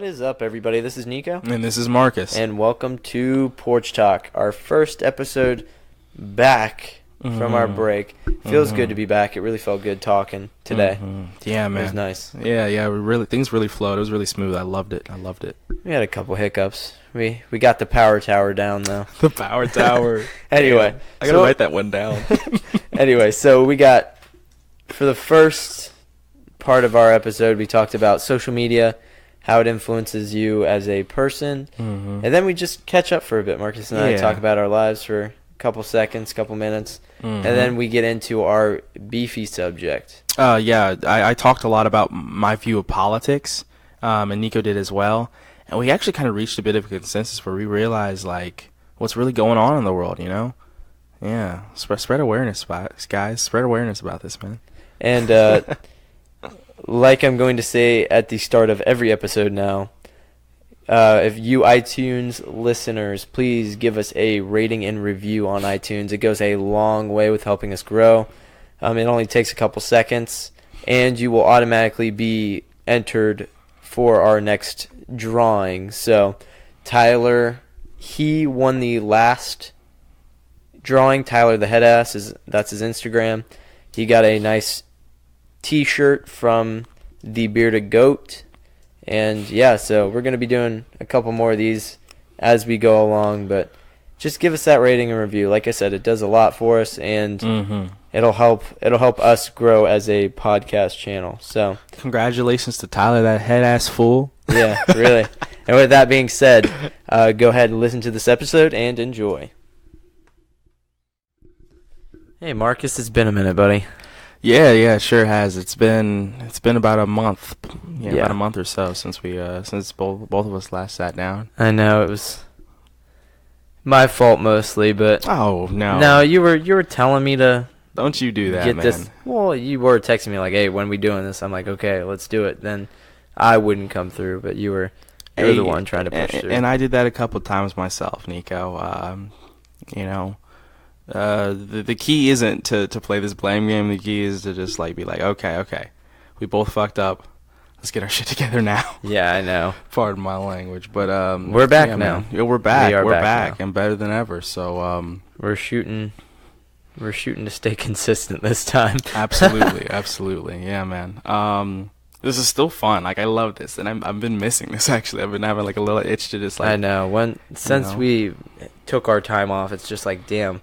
is up, everybody? This is Nico. And this is Marcus. And welcome to Porch Talk, our first episode back from our break. Feels good to be back. It really felt good talking today. Yeah, man. It was nice. Yeah. Things really flowed. It was really smooth. I loved it. We had a couple hiccups. We got the power tower down, though. The power tower. Anyway. I got to write that one down. Anyway, so we got, for the first part of our episode, we talked about social media, how it influences you as a person. And then we just catch up for a bit. Marcus and I talk about our lives for a couple seconds, couple minutes. And then we get into our beefy subject. I talked a lot about my view of politics, and Nico did as well. And we actually kind of reached a bit of a consensus where we realized, like, what's really going on in the world, you know? Yeah. Spread awareness, guys. Spread awareness about this, man. And like I'm going to say at the start of every episode now, if you iTunes listeners, please give us a rating and review on iTunes. It goes a long way with helping us grow. It only takes a couple seconds, and you will automatically be entered for our next drawing. So Tyler, he won the last drawing. Tyler the Headass, that's his Instagram. He got a nice t-shirt from the Bearded Goat. And yeah, so we're going to be doing a couple more of these as we go along, but just give us that rating and review. Like I said, it does a lot for us, and it'll help us grow as a podcast channel. So congratulations to Tyler, that head-ass fool. Yeah, really. And with that being said, go ahead and listen to this episode and enjoy. Hey, Marcus, it's been a minute, buddy. Yeah, it sure has. It's been about a month. About a month or so since both of us last sat down. I know it was my fault mostly, but oh no. No, you were telling me to. Don't you do that, get man. This. Well, you were texting me like, "Hey, when we doing this?" I'm like, "Okay, let's do it." Then I wouldn't come through, but you were the one trying to push through. And I did that a couple of times myself, Nico. The key isn't to play this blame game. The key is to just be like, okay, we both fucked up. Let's get our shit together now. Yeah, I know. Pardon my language, but we're back now. Yeah, we're back. We're back and better than ever. So we're shooting to stay consistent this time. Absolutely. Yeah, man. This is still fun. Like, I love this, and I've been missing this actually. I've been having a little itch to just I know. Since we took our time off, it's just like, damn.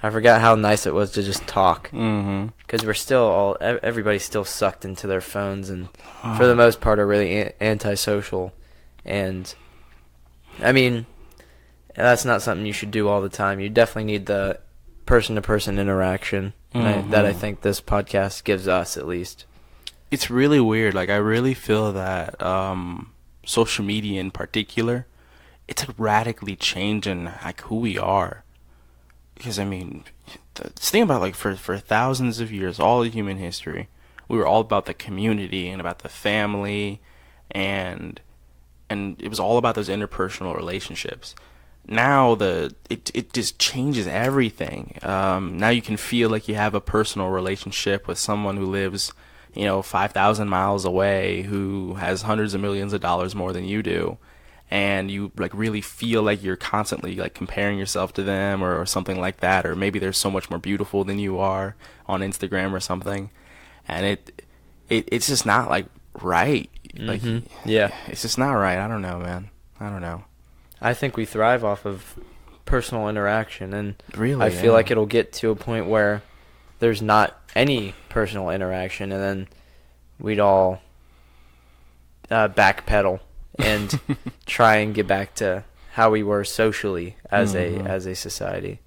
I forgot how nice it was to just talk. Because we're still everybody's still sucked into their phones, and for the most part are really antisocial. And I mean, that's not something you should do all the time. You definitely need the person-to-person interaction that I think this podcast gives us, at least. It's really weird. Like, I really feel that social media in particular, it's radically changing who we are. Because, I mean, think about, for thousands of years, all of human history, we were all about the community and about the family, and it was all about those interpersonal relationships. Now, it just changes everything. Now you can feel like you have a personal relationship with someone who lives, 5,000 miles away, who has hundreds of millions of dollars more than you do. And you really feel like you're constantly comparing yourself to them or something like that, or maybe they're so much more beautiful than you are on Instagram or something, and it's just not right. It's just not right. I don't know, man. I don't know. I think we thrive off of personal interaction, and really, I feel like it'll get to a point where there's not any personal interaction, and then we'd all backpedal and try and get back to how we were socially as a society.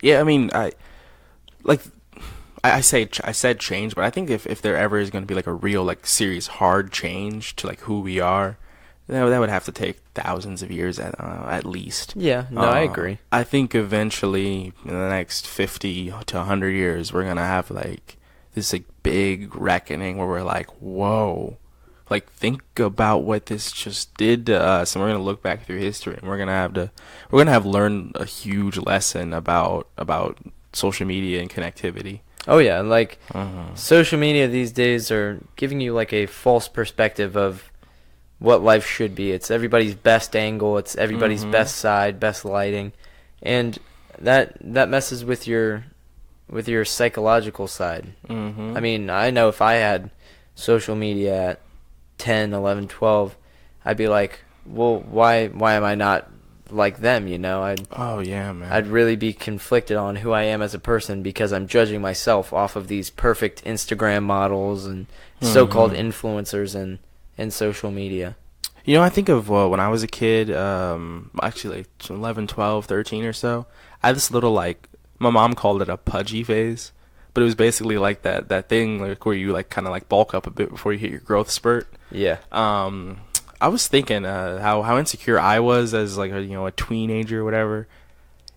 Yeah, I mean, I said change, but I think if there ever is going to be a real serious hard change to who we are, that would have to take thousands of years at least. Yeah, no, I agree. I think eventually in the next 50 to 100 years we're going to have this big reckoning where we're like, whoa. Think about what this just did to us, and we're gonna look back through history, and we're gonna have learned a huge lesson about social media and connectivity. Oh yeah, social media these days are giving you a false perspective of what life should be. It's everybody's best angle. It's everybody's best side, best lighting, and that messes with your psychological side. I mean, I know if I had social media at 10, 11, 12, I'd be like, well, why am I not like them, you know? Oh yeah, man. I'd really be conflicted on who I am as a person because I'm judging myself off of these perfect Instagram models and so-called influencers in social media. You know, I think of when I was a kid, actually like 11, 12, 13 or so, I had this little, like, my mom called it a pudgy phase, but it was basically like that thing like where you like kind of like bulk up a bit before you hit your growth spurt. Yeah. I was thinking how insecure I was as like a teenager or whatever.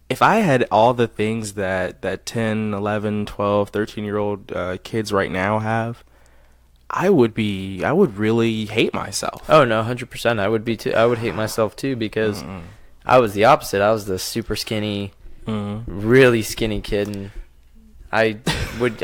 If I had all the things that 10, 11, 12, 13-year-old kids right now have, I would really hate myself. Oh no, 100%. I would be too. I would hate myself too because I was the opposite. I was the super skinny, really skinny kid, and I would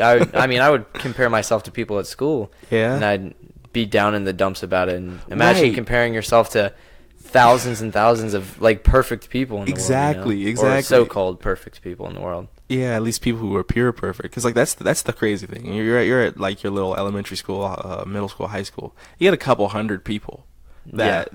compare myself to people at school. Yeah. And I'd be down in the dumps about it. And imagine Right. comparing yourself to thousands and thousands of like perfect people in the Exactly, world. You know? exactly. Or so-called perfect people in the world. Yeah, at least people who are pure perfect. Because like that's the crazy thing. You're at like your little elementary school, middle school, high school. You get a couple hundred people that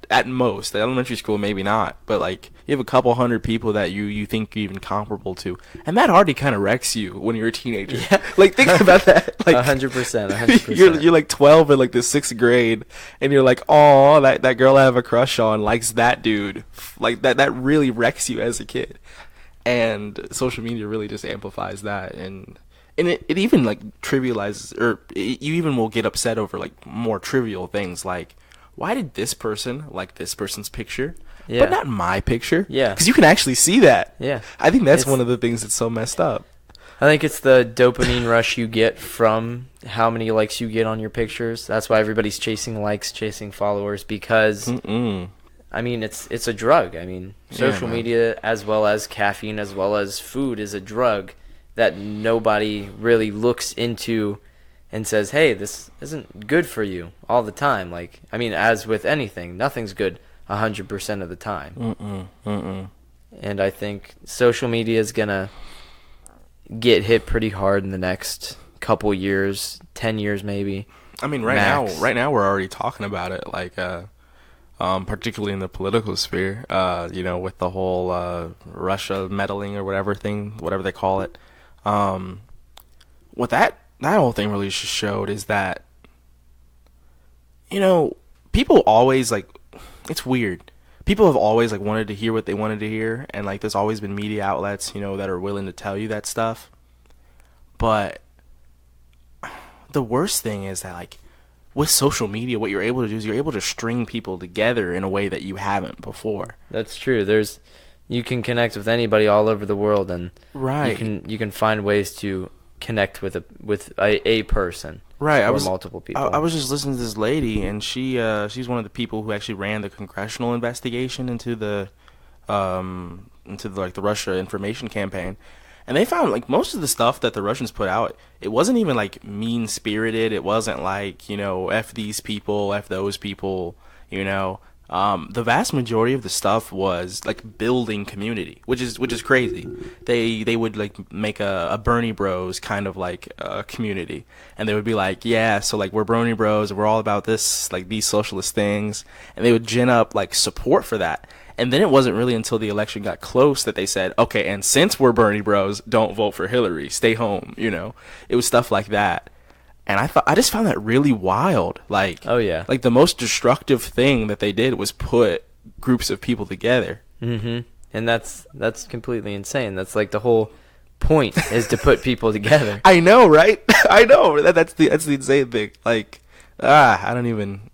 at most, the elementary school maybe not, but like you have a couple hundred people that you think you're even comparable to, and that already kind of wrecks you when you're a teenager. Yeah. Like think about that. Like 100%. you're like 12 in like the 6th grade, and you're like, oh, that girl I have a crush on likes that dude. Like that really wrecks you as a kid. And social media really just amplifies that, and it even like trivializes, or you even will get upset over like more trivial things like, why did this person like this person's picture, Yeah. but not my picture? Yeah. Because you can actually see that. Yeah. I think that's It's- one of the things that's so messed up. I think it's the dopamine rush you get from how many likes you get on your pictures. That's why everybody's chasing likes, chasing followers, because I mean, it's a drug. I mean, social man. media, as well as caffeine, as well as food, is a drug that nobody really looks into and says, hey, this isn't good for you all the time. Like, I mean, as with anything, nothing's good 100% of the time. And I think social media is going to get hit pretty hard in the next couple years, 10 years maybe. I mean, Max. right now we're already talking about it, like, particularly in the political sphere, with the whole Russia meddling or whatever they call it. What that whole thing really just showed is that, people always, like, it's weird. People have always, like, wanted to hear what they wanted to hear, and, like, there's always been media outlets, that are willing to tell you that stuff. But the worst thing is that, like, with social media, what you're able to do is you're able to string people together in a way that you haven't before. That's true. You can connect with anybody all over the world, and Right. you can find ways to connect with a person. Right. Or multiple people. I was just listening to this lady, and she's one of the people who actually ran the congressional investigation into the Russia information campaign. And they found, like, most of the stuff that the Russians put out, it wasn't even, like, mean-spirited. It wasn't like, F these people, F those people, The vast majority of the stuff was, like, building community, which is crazy. They would, like, make a Bernie Bros kind of, like, community. And they would be like, yeah, so, like, we're Bernie Bros, and we're all about this, like, these socialist things. And they would gin up, like, support for that. And then it wasn't really until the election got close that they said, okay, and since we're Bernie Bros, don't vote for Hillary. Stay home, It was stuff like that. And I just found that really wild. Like, Oh, yeah. Like, the most destructive thing that they did was put groups of people together. Mm-hmm. And that's completely insane. That's like the whole point is to put people together. I know, right? I know. That's the insane thing. Like, I don't even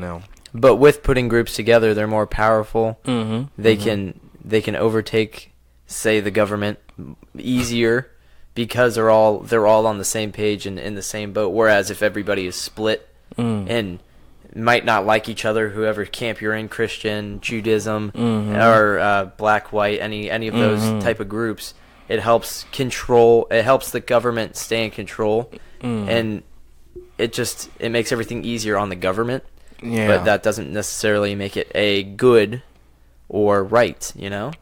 know. But with putting groups together, they're more powerful. Mm-hmm. They can overtake, say, the government easier because they're all on the same page and in the same boat. Whereas if everybody is split and might not like each other, whoever camp you're in, Christian, Judaism, or black, white, any of those type of groups, it helps the government stay in control, and it makes everything easier on the government. Yeah. But that doesn't necessarily make it a good or right, you know?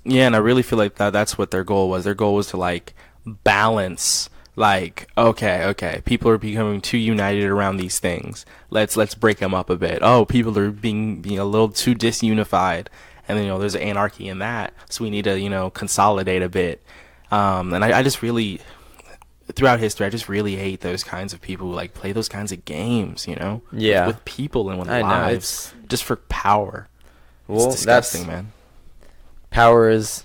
Yeah, and I really feel like that's what their goal was. Their goal was to like balance, like, okay, people are becoming too united around these things. Let's break them up a bit. Oh, people are being a little too disunified, and then there's anarchy in that. So we need to consolidate a bit. And I just really, throughout history, I just really hate those kinds of people who like play those kinds of games, Yeah. with people and with I know, lives, just for power. Well, It's disgusting, man. Power is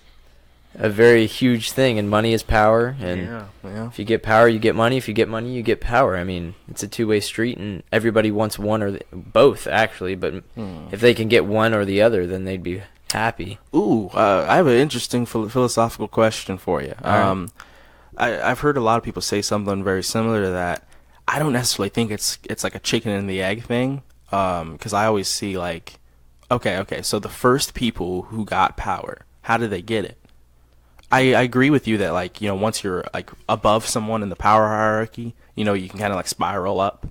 a very huge thing, and money is power. And Yeah. if you get power, you get money. If you get money, you get power. I mean, it's a two-way street, and everybody wants one or both, actually. But if they can get one or the other, then they'd be happy. Ooh, I have an interesting philosophical question for you. All right. I've heard a lot of people say something very similar to that. I don't necessarily think it's like a chicken and the egg thing, because I always see like, okay, so the first people who got power, how did they get it? I agree with you that like once you're like above someone in the power hierarchy, you can kind of like spiral up.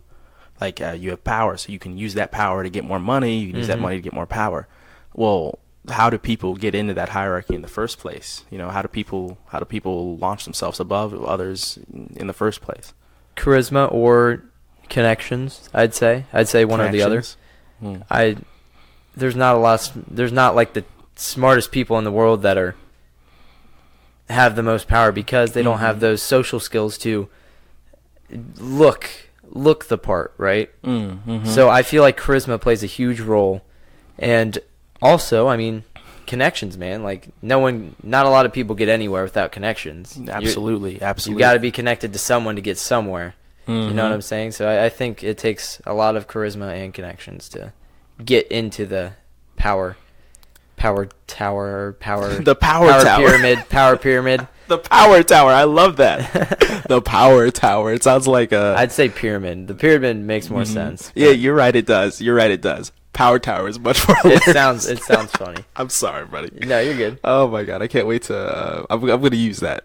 Like you have power, so you can use that power to get more money. You can use that money to get more power. Well, how do people get into that hierarchy in the first place? How do people launch themselves above others in the first place? Charisma or connections, I'd say one or the other. There's not like the smartest people in the world that have the most power, because they don't have those social skills to look the part, right? So I feel like charisma plays a huge role, and also, I mean, connections, man. Like not a lot of people get anywhere without connections. Absolutely. You got to be connected to someone to get somewhere. You know what I'm saying? So I think it takes a lot of charisma and connections to get into the power tower, the power tower. pyramid. The power tower. I love that. The power tower. It sounds like a. I'd say pyramid. The pyramid makes more sense. Yeah, you're right. It does. Power tower is much more. It sounds funny. I'm sorry, buddy. No, you're good. Oh my god, I can't wait to. I'm gonna use that.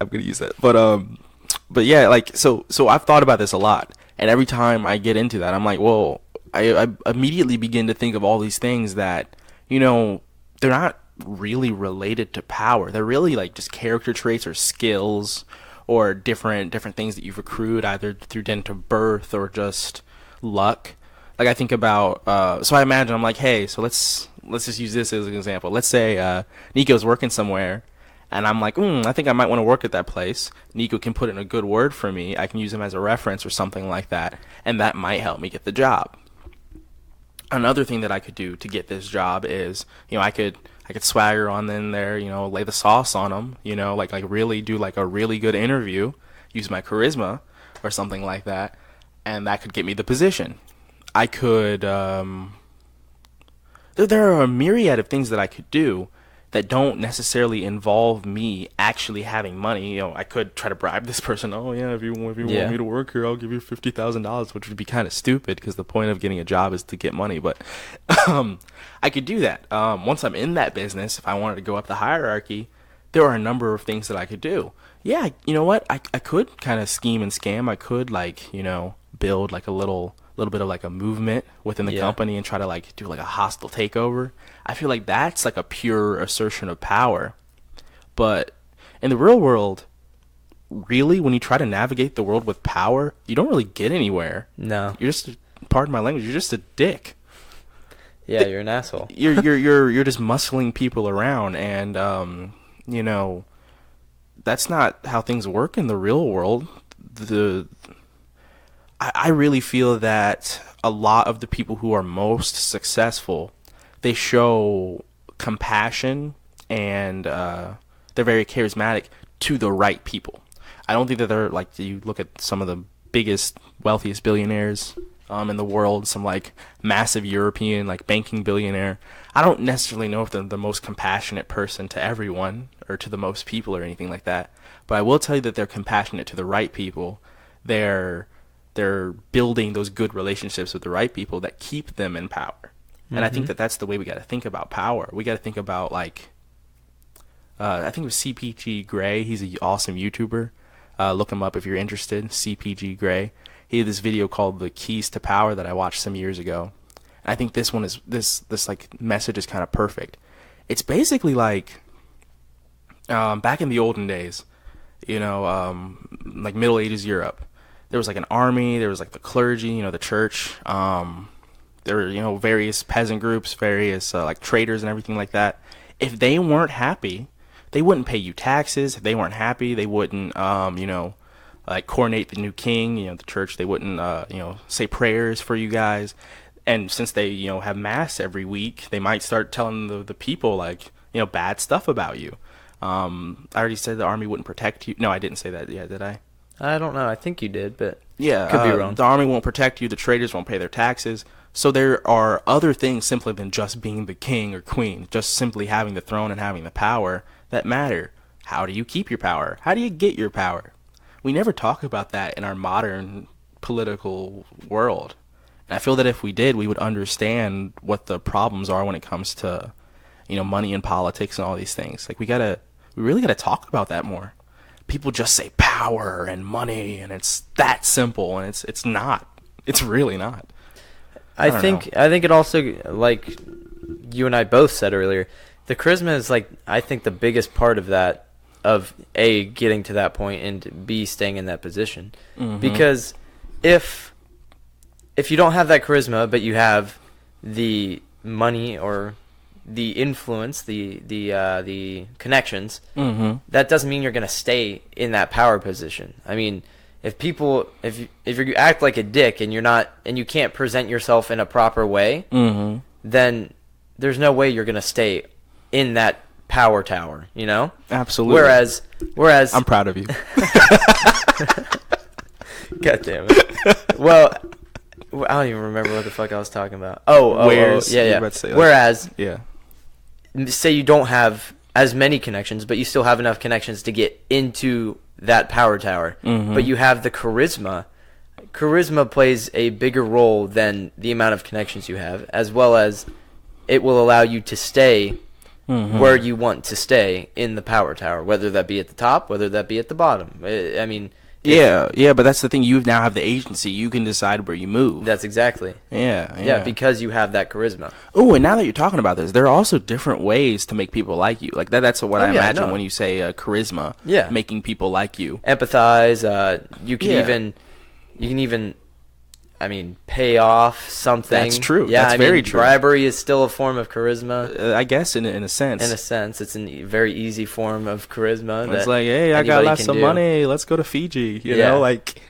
But yeah, like so I've thought about this a lot, and every time I get into that, I'm like, well, I immediately begin to think of all these things that they're not really related to power. They're really like just character traits or skills or different things that you've accrued either through dint of birth or just luck. Like I think about, so I imagine I'm like, hey, so let's just use this as an example. Let's say Nico's working somewhere, and I'm like, I think I might want to work at that place. Nico can put in a good word for me. I can use him as a reference or something like that, and that might help me get the job. Another thing that I could do to get this job is, I could swagger on in there, lay the sauce on them, like really do like a really good interview, use my charisma or something like that, and that could get me the position. I could, there are a myriad of things that I could do that don't necessarily involve me actually having money. I could try to bribe this person. Oh yeah, if you want me to work here, I'll give you $50,000, which would be kind of stupid because the point of getting a job is to get money. But I could do that. Once I'm in that business, if I wanted to go up the hierarchy, there are a number of things that I could do. Yeah, you know what? I could kind of scheme and scam. I could build like a little bit of like a movement within the company and try to like do like a hostile takeover. I feel like that's like a pure assertion of power. But in the real world, really, when you try to navigate the world with power, you don't really get anywhere. No. You're just, pardon my language, you're just a dick. Yeah, you're an asshole. You're just muscling people around, and that's not how things work in the real world. I really feel that a lot of the people who are most successful, they show compassion and they're very charismatic to the right people. I don't think that they're like, you look at some of the biggest, wealthiest billionaires in the world, some like massive European like banking billionaire. I don't necessarily know if they're the most compassionate person to everyone or to the most people or anything like that. But I will tell you that they're compassionate to the right people. They're building those good relationships with the right people that keep them in power. And I think that that's the way we got to think about power. We got to think about like, I think it was CPG Gray. He's an awesome YouTuber. Look him up if you're interested. CPG Gray. He had this video called The Keys to Power that I watched some years ago. I think this one is this like message is kind of perfect. It's basically like back in the olden days, like Middle Ages Europe, there was like an army, there was like the clergy, the church. There were various peasant groups, various like traders and everything like that. If they weren't happy, they wouldn't pay you taxes. If they weren't happy, they wouldn't like coronate the new king. The church, they wouldn't say prayers for you guys. And since they have mass every week, they might start telling the people like bad stuff about you. I already said the army wouldn't protect you. No, I didn't say that yet, did I? I don't know. I think you did, but yeah, could be wrong. The army won't protect you. The traders won't pay their taxes. So there are other things simply than just being the king or queen, just simply having the throne and having the power that matter. How do you keep your power? How do you get your power? We never talk about that in our modern political world. And I feel that if we did, we would understand what the problems are when it comes to, money and politics and all these things. Like we really gotta talk about that more. People just say power and money, and it's that simple, and it's not. It's really not. I think it also, like you and I both said earlier, the charisma is like, I think, the biggest part of that, of A, getting to that point, and B, staying in that position. Mm-hmm. Because if you don't have that charisma, but you have the money or the influence, the connections, mm-hmm. that doesn't mean you're going to stay in that power position. I mean, if you act like a dick and you can't present yourself in a proper way, mm-hmm. then there's no way you're going to stay in that power tower, Absolutely. Whereas I'm proud of you. God damn it. Well, I don't even remember what the fuck I was talking about. Yeah. Whereas, yeah. Say you don't have as many connections, but you still have enough connections to get into that power tower, mm-hmm. but you have the charisma. Charisma plays a bigger role than the amount of connections you have, as well as it will allow you to stay mm-hmm. where you want to stay in the power tower, whether that be at the top, whether that be at the bottom. I mean... Yeah, but that's the thing. You now have the agency. You can decide where you move. That's exactly. Yeah, because you have that charisma. Oh, and now that you're talking about this, there are also different ways to make people like you. Like that's what I imagine when you say charisma. Yeah, making people like you. Empathize. You can even. I mean, pay off something. That's true. Yeah, that's very true. Bribery is still a form of charisma. I guess in a sense. In a sense, it's a very easy form of charisma. It's like, hey, I got lots of money. Let's go to Fiji. You know, like.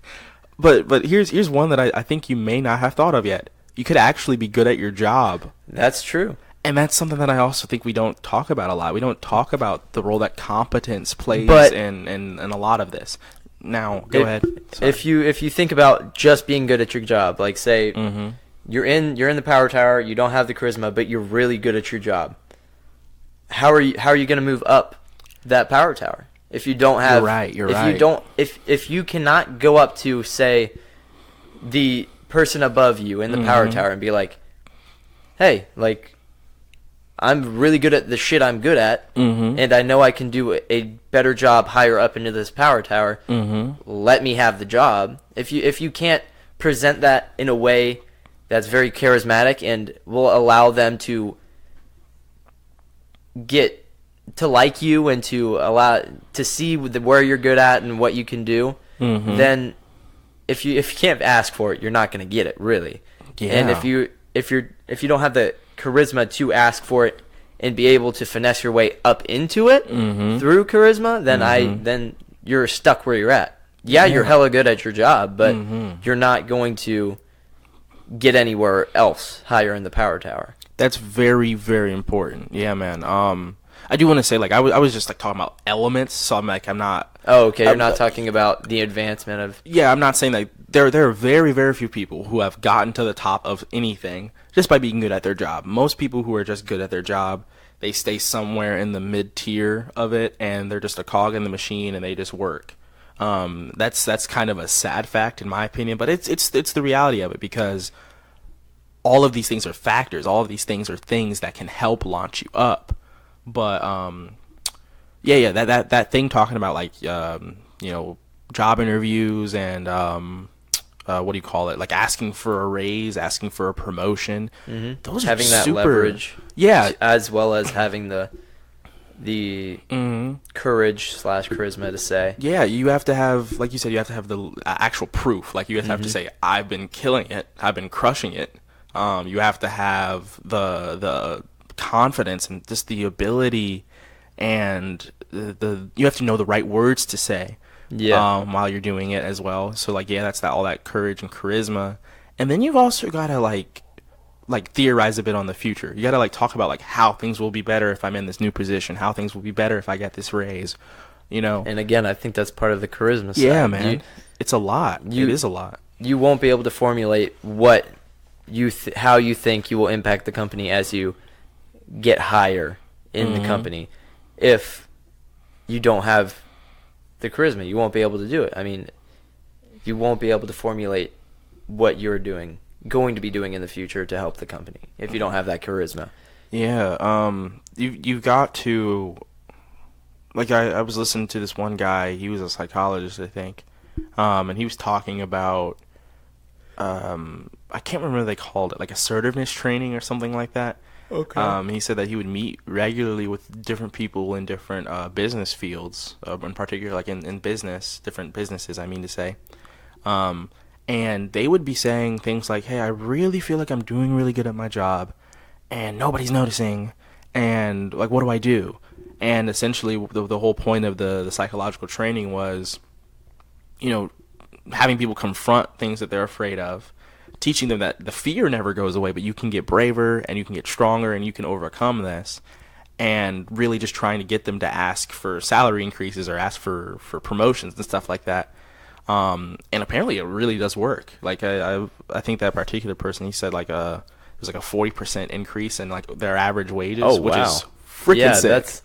But here's one that I think you may not have thought of yet. You could actually be good at your job. That's true. And that's something that I also think we don't talk about a lot. We don't talk about the role that competence plays in a lot of this. Now, go ahead. Sorry. If you think about just being good at your job, like say mm-hmm. you're in the power tower, you don't have the charisma, but you're really good at your job. How are you going to move up that power tower if you don't have? You're right. If you cannot go up to, say, the person above you in the mm-hmm. power tower and be like, hey, like, I'm really good at the shit I'm good at, mm-hmm. and I know I can do a better job higher up into this power tower. Mm-hmm. Let me have the job. If you can't present that in a way that's very charismatic and will allow them to get to like you and to allow to see where you're good at and what you can do, mm-hmm. then if you can't ask for it, you're not going to get it, really. Yeah. And if you don't have the charisma to ask for it and be able to finesse your way up into it mm-hmm. through charisma, then mm-hmm. then you're stuck where you're at. Yeah, you're hella good at your job, but mm-hmm. you're not going to get anywhere else higher in the power tower. That's very, very important. Yeah, man. I do want to say, like, I was just like talking about elements, so I'm not. Oh, okay. You're not talking about the advancement of. Yeah, I'm not saying that there are very, very few people who have gotten to the top of anything just by being good at their job. Most people who are just good at their job, they stay somewhere in the mid tier of it, and they're just a cog in the machine, and they just work. That's kind of a sad fact in my opinion, but it's the reality of it, because all of these things are factors. All of these things are things that can help launch you up. But that thing talking about, like, job interviews and what do you call it? Like asking for a raise, asking for a promotion. Mm-hmm. Those having are that super, leverage, yeah, as well as having the mm-hmm. courage / charisma to say, Yeah, you have to have, like you said, you have to have the actual proof. Like you have to Mm-hmm. say, I've been killing it, I've been crushing it. You have to have the confidence and just the ability, and the you have to know the right words to say. Yeah. While you're doing it as well. So like, yeah, that's all that courage and charisma, and then you've also got to like theorize a bit on the future. You got to like talk about like how things will be better if I'm in this new position, how things will be better if I get this raise, you know. And again, I think that's part of the charisma side. Yeah, man. It's a lot. It is a lot. You won't be able to formulate what how you think you will impact the company as you get higher in the company if you don't have the charisma. You won't be able to do it. I mean, you won't be able to formulate what you're going to be doing in the future to help the company if you don't have that charisma. Yeah, you've got to, like, I was listening to this one guy. He was a psychologist, I think, and he was talking about, I can't remember what they called it, like assertiveness training or something like that. Okay. He said that he would meet regularly with different people in different business fields, in particular, like in business, different businesses, I mean to say. And they would be saying things like, hey, I really feel like I'm doing really good at my job, and nobody's noticing, and, like, what do I do? And essentially, the whole point of the psychological training was, you know, having people confront things that they're afraid of, teaching them that the fear never goes away, but you can get braver and you can get stronger and you can overcome this, and really just trying to get them to ask for salary increases or ask for promotions and stuff like that. And apparently it really does work. Like I think that particular person, he said like it was like a 40% increase in like their average wages, which is freaking sick.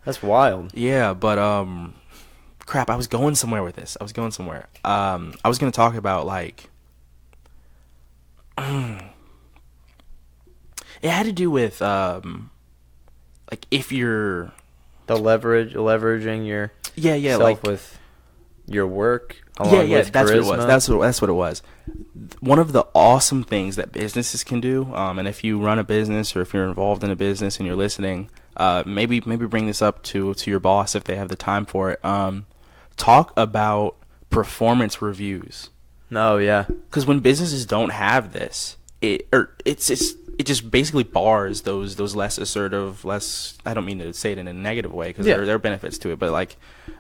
That's wild. Yeah, but crap, I was going somewhere with this. I was going to talk about like it had to do with like if you're leveraging your self like with your work along with that's charisma. what it was. That's what it was. One of the awesome things that businesses can do, and if you run a business or if you're involved in a business and you're listening, maybe bring this up to your boss if they have the time for it. Talk about performance reviews. Oh yeah, because when businesses don't have this, it just basically bars those less assertive, less. I don't mean to say it in a negative way because there are benefits to it, but like,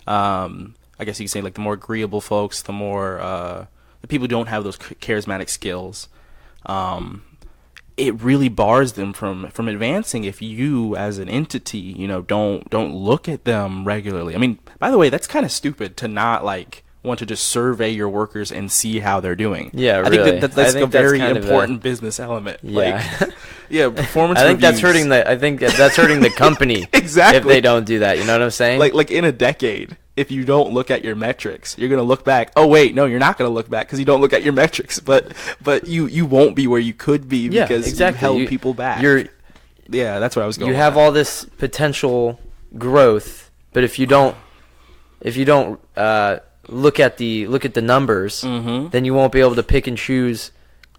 I guess you could say like the more agreeable folks, the more the people who don't have those charismatic skills, it really bars them from advancing if you as an entity, you know, don't look at them regularly. I mean, by the way, that's kind of stupid to not like want to just survey your workers and see how they're doing. Yeah, I really. think that's a very important business element. Yeah, like, yeah, performance. I think reviews. that's hurting the company. Exactly. If they don't do that, you know what I'm saying? Like in a decade, if you don't look at your metrics, you're gonna look back. Oh wait, no, you're not gonna look back because you don't look at your metrics. But you won't be where you could be because you held people back. Yeah, that's what I was going. You have all this potential growth, but if you don't look at the numbers, then you won't be able to pick and choose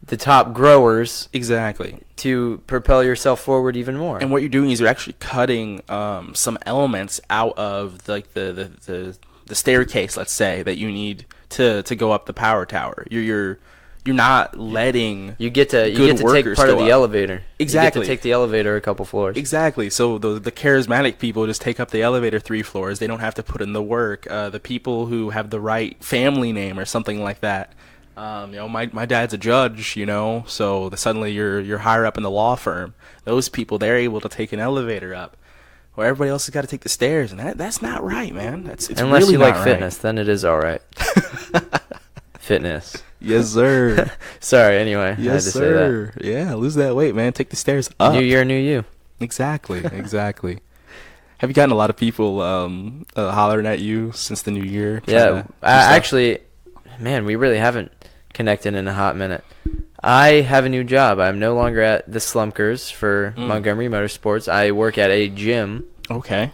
the top growers exactly to propel yourself forward even more. And what you're doing is you're actually cutting some elements out of like the staircase, let's say, that you need to go up the power tower. You're not letting you get to take part of the elevator. Exactly. You get to take the elevator a couple floors. Exactly. So the charismatic people just take up the elevator 3 floors. They don't have to put in the work. The people who have the right family name or something like that. You know, my dad's a judge, you know, so suddenly you're higher up in the law firm. Those people, they're able to take an elevator up, where everybody else has got to take the stairs, and that's not right, man. It's unless really you not like fitness, then it is all right. Fitness. Yes, sir. Sorry. Anyway, yes, I had to sir. say that. Yeah, lose that weight, man. Take the stairs up. New year, new you. Exactly. Have you gotten a lot of people hollering at you since the new year? Yeah, actually, man, we really haven't connected in a hot minute. I have a new job. I'm no longer at the Slumpkers for Montgomery Motorsports. I work at a gym. Okay.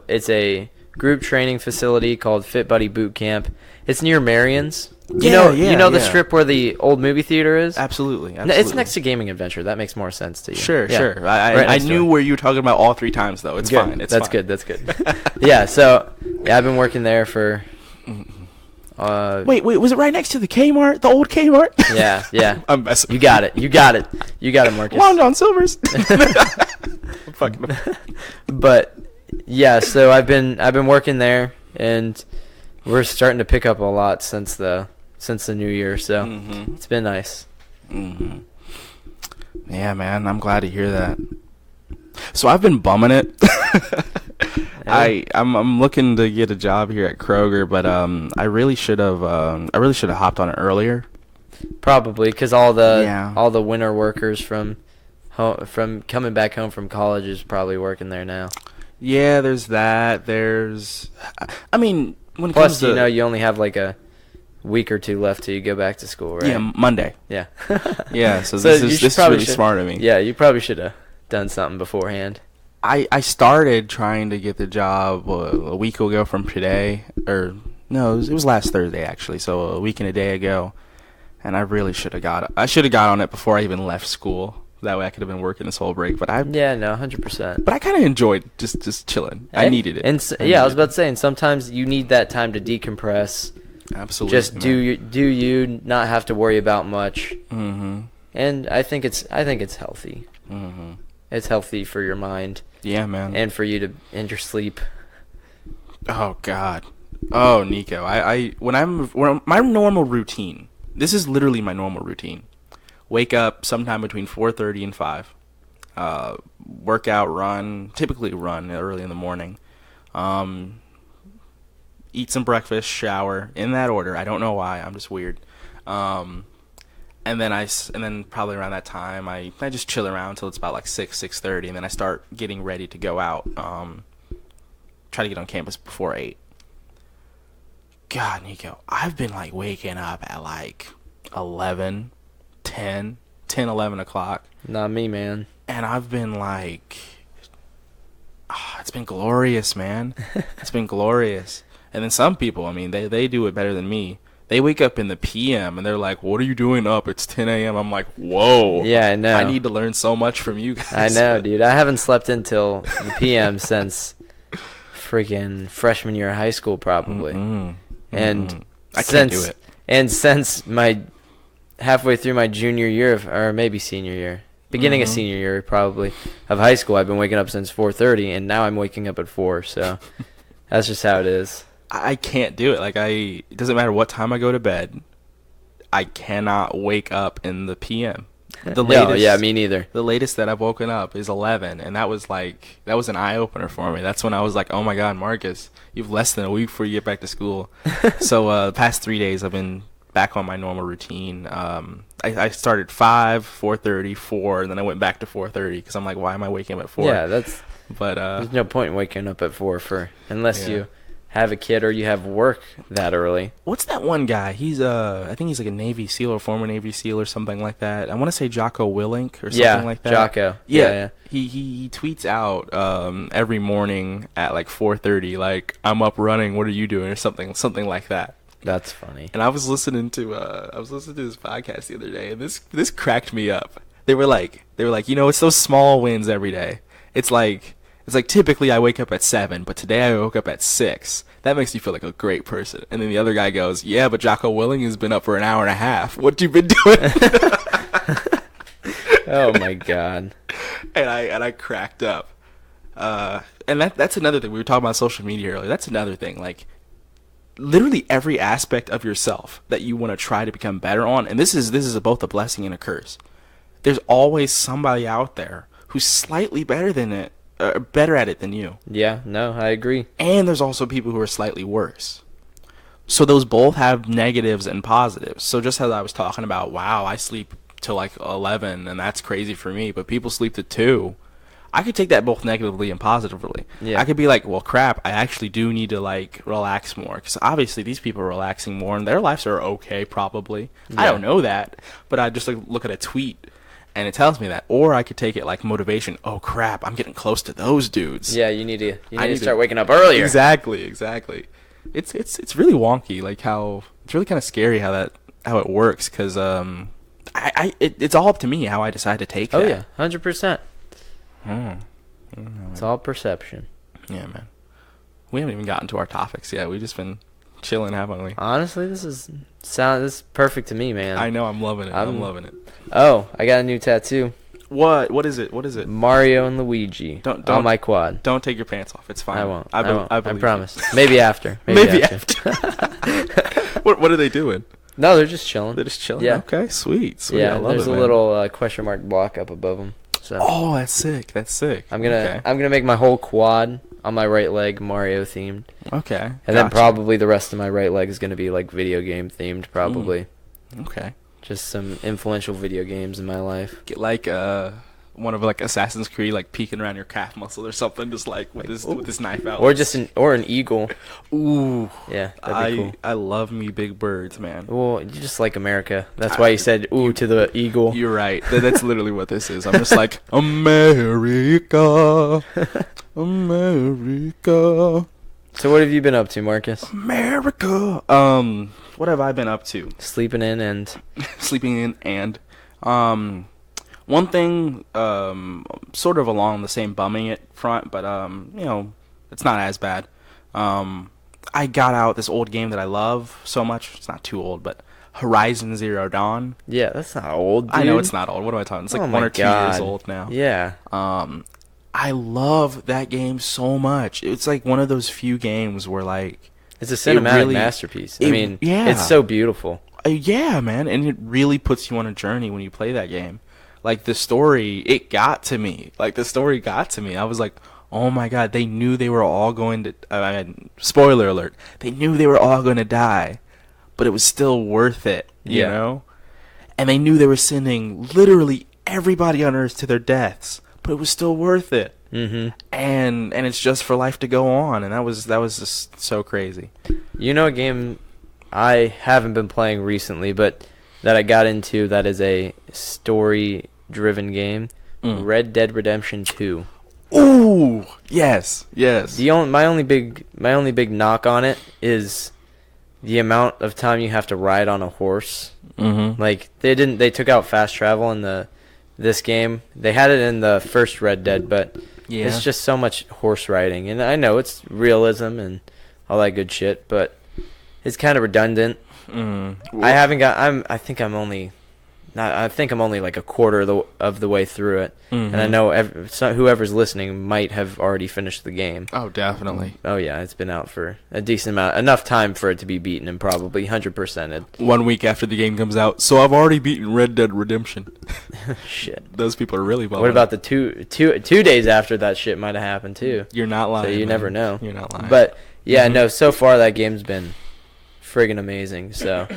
It's a group training facility called Fit Buddy Boot Camp. It's near Marion's. You Yeah, know the yeah. strip where the old movie theater is? Absolutely. No, it's next to Gaming Adventure. That makes more sense to you. Sure, Yeah. sure. Right I next to knew it. where you were talking about all 3 times, though. It's Good. fine. It's That's fine. good. That's good. Yeah. So I've been working there for. Wait, was it right next to the Kmart, the old Kmart? Yeah, yeah. I'm messing. You got it. You got it. You got it, Marcus. Long John Silver's. I'm fucking. But yeah, so I've been working there, and we're starting to pick up a lot since the new year. So it's been nice. Mm-hmm. Yeah, man, I'm glad to hear that. So I've been bumming it. I'm looking to get a job here at Kroger, but I really should have hopped on it earlier. Probably because all Yeah. the winter workers from coming back home from college is probably working there now. Yeah, there's that. I mean, when it Plus, comes to you only have like a week or two left till you go back to school, right? yeah, Monday. Yeah. Yeah, so you this should is probably really should- smart of me. Yeah, you probably should have done something beforehand. I started trying to get the job a week ago from today, or no, it was last Thursday actually, so a week and a day ago, and I really should have got on it before I even left school. That way I could have been working this whole break, but I Yeah, no, 100%. kind of enjoyed just chilling. I needed it. And I was about to say, and sometimes you need that time to decompress. Absolutely. Just do you not have to worry about much. Mm-hmm. And I think it's healthy. Mm-hmm. It's healthy for your mind Yeah, man. and for you to end your sleep. Oh God. Oh, Nico. When my normal routine. This is literally my normal routine. Wake up sometime between 4:30 and 5. Workout, typically run early in the morning. Eat some breakfast, shower, in that order. I don't know why. I'm just weird. And then probably around that time, I just chill around until it's about like 6:30, and then I start getting ready to go out. Try to get on campus before 8. God, Nico, I've been like waking up at like 11 o'clock. Not me, man. And I've been like, it's been glorious, man. It's been glorious. And then some people, I mean, they do it better than me. They wake up in the PM and they're like, what are you doing up? It's 10 a.m. I'm like, whoa. Yeah, I know. I need to learn so much from you guys. I know, dude. I haven't slept until the PM since freaking freshman year of high school, probably. Mm-mm. And Mm-mm. I can't do it. And since my halfway through my junior year or maybe senior year, beginning of senior year probably of high school, I've been waking up since 4:30, and now I'm waking up at 4. So that's just how it is. I can't do it. Like it doesn't matter what time I go to bed. I cannot wake up in the PM. The latest, No, yeah, me neither. The latest that I've woken up is 11, and that was an eye opener for me. That's when I was like, oh my God, Marcus, you've less than a week before you get back to school. So the past 3 days I've been back on my normal routine. I started 5, 4:30, 4, and then I went back to 4:30 because I'm like, why am I waking up at 4? Yeah, But there's no point in waking up at 4 unless Yeah. you have a kid or you have work that early. what's that one guy? He's I think he's like a Navy SEAL or former Navy SEAL or something like that. I want to say Jocko Willink or something like that. Jocko. Yeah. He tweets out every morning at like 4:30, like, I'm up running. What are you doing? Or something like that. That's funny. And I was listening to this podcast the other day, and this cracked me up. They were like, it's those small wins every day. It's like typically I wake up at 7, but today I woke up at 6. That makes you feel like a great person. And then the other guy goes, yeah, but Jocko Willing has been up for an hour and a half. What you been doing? Oh my God. And I cracked up. And that's another thing. We were talking about social media earlier. That's another thing. Like, literally every aspect of yourself that you want to try to become better on, and this is both a blessing and a curse. There's always somebody out there who's slightly better at it than you. Yeah, no, I agree. And there's also people who are slightly worse. So those both have negatives and positives. So just as I was talking about, wow, I sleep till like 11, and that's crazy for me, but people sleep to 2. I could take that both negatively and positively. Yeah. I could be like, well, crap, I actually do need to like relax more, because obviously these people are relaxing more and their lives are okay probably. I Yeah. don't know that, but I just like look at a tweet and it tells me that. Or I could take it like motivation. Oh crap, I'm getting close to those dudes. Yeah, you need to I need to- start waking up earlier. Exactly. It's really wonky, like how it's really kind of scary how it works, because it's all up to me how I decide to take Oh that. yeah, 100%. Mm. It's all perception. Yeah, man. We haven't even gotten to our topics yet. We've just been chilling, haven't we? Honestly, this is perfect to me, man. I know. I'm loving it. I'm loving it. Oh, I got a new tattoo. What is it? What is it? Mario and Luigi Don't- on my quad. Don't take your pants off. It's fine. I won't. I I believe promise. you. Maybe after. Maybe after. What are they doing? No, they're just chilling. They're just chilling. Yeah. Okay. Sweet. Yeah, I love there's it, a man. little question mark block up above them. So Oh, that's sick. I'm gonna make my whole quad on my right leg Mario themed, Okay. and then Gotcha. probably the rest of my right leg is gonna be like video game themed, probably. Okay. Just some influential video games in my life. Get like one of like Assassin's Creed, like peeking around your calf muscle or something, just like with this knife out. Or just an eagle. Ooh. Yeah, that'd be cool. I love me big birds, man. Well, you just like America. That's why you said ooh to the eagle. You're right. That's literally what this is. I'm just like America, America, So what have you been up to, Marcus? America. What have I been up to? Sleeping in and Sleeping in and one thing sort of along the same bumming it front, but it's not as bad. I got out this old game that I love so much. It's not too old, but Horizon Zero Dawn. yeah, that's not old, dude. I know it's not old. What am I talking? It's like Oh 1 my or 2 years God. old now. Yeah. I love that game so much. It's like one of those few games where like It's a cinematic really- masterpiece. I it- mean, yeah. it's so beautiful. yeah, man, and it really puts you on a journey when you play that game. Like the story, it got to me. Like the story got to me. I was like, oh my god, they knew they were all going to. Spoiler alert: they knew they were all going to die, but it was still worth it. You Yeah. know, and they knew they were sending literally everybody on Earth to their deaths, but it was still worth it. Mm-hmm. And it's just for life to go on, and that was just so crazy. You know a game I haven't been playing recently, but that I got into that is a story-driven game, Red Dead Redemption 2. Ooh, yes. My only big knock on it is the amount of time you have to ride on a horse. Mm-hmm. Like they took out fast travel in this game. They had it in the first Red Dead, but Yeah. it's just so much horse riding. And I know it's realism and all that good shit, but it's kind of redundant. I think I'm only like a quarter of the way through it, and I know whoever's listening might have already finished the game. Oh, definitely. Oh yeah, it's been out for a decent amount, enough time for it to be beaten and probably 100%ed. 1 week after the game comes out, so I've already beaten Red Dead Redemption. Shit. Those people are really bummed. What about the two days after that shit might have happened too? You're not lying. So you man. never know. You're not lying. But yeah, no. So far that game's been friggin' amazing. So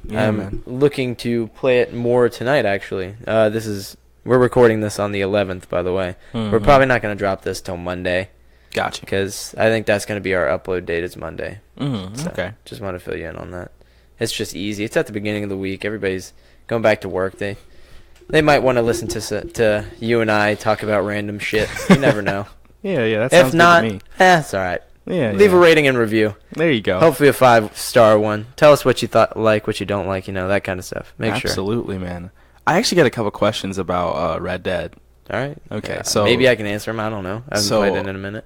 yeah, I'm man. looking to play it more tonight. Actually, we're recording this on the 11th, by the way. We're probably not gonna drop this till Monday Gotcha. because I think that's gonna be our upload date is Monday. So Okay. just want to fill you in on that. It's just easy. It's at the beginning of the week. Everybody's going back to work. They might want to listen to you and I talk about random shit. You never know. Yeah. That sounds If not, good to me. it's all right. Yeah. Leave a rating and review. There you go. Hopefully a 5-star one. Tell us what you what you don't like, that kind of stuff. Make sure. Absolutely, man. I actually got a couple questions about Red Dead. All right. Okay, Yeah, so- maybe I can answer them. I don't know. I haven't So- played it in a minute.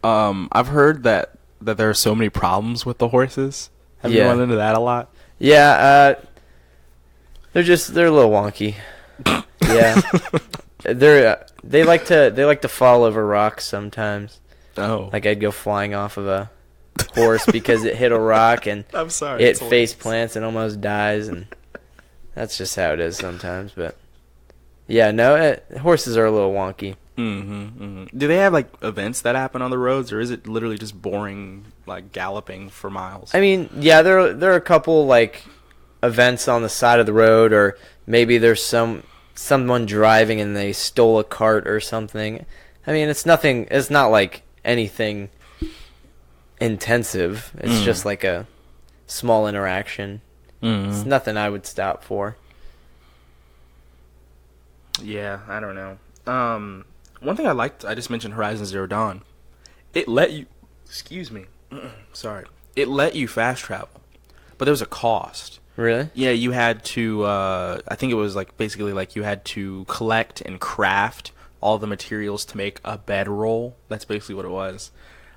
I've heard that there are so many problems with the horses. Have you Yeah. run into that a lot? Yeah, they're a little wonky. Yeah. They like to fall over rocks sometimes. Oh. Like I'd go flying off of a horse because it hit a rock and I'm sorry. it face plants and almost dies, and that's just how it is sometimes. But yeah, no, horses are a little wonky. Do they have like events that happen on the roads, or is it literally just boring, like galloping for miles? I mean, yeah, there are a couple like events on the side of the road, or maybe there's someone driving and they stole a cart or something. I mean, it's not like anything intensive. It's just like a small interaction. It's nothing I would stop for. Yeah, I don't know. One thing I liked, I just mentioned Horizon Zero Dawn. It let you, excuse me, sorry. It let you fast travel, but there was a cost. Really? Yeah, you had to, I think it was like basically like you had to collect and craft all the materials to make a bedroll. That's basically what it was.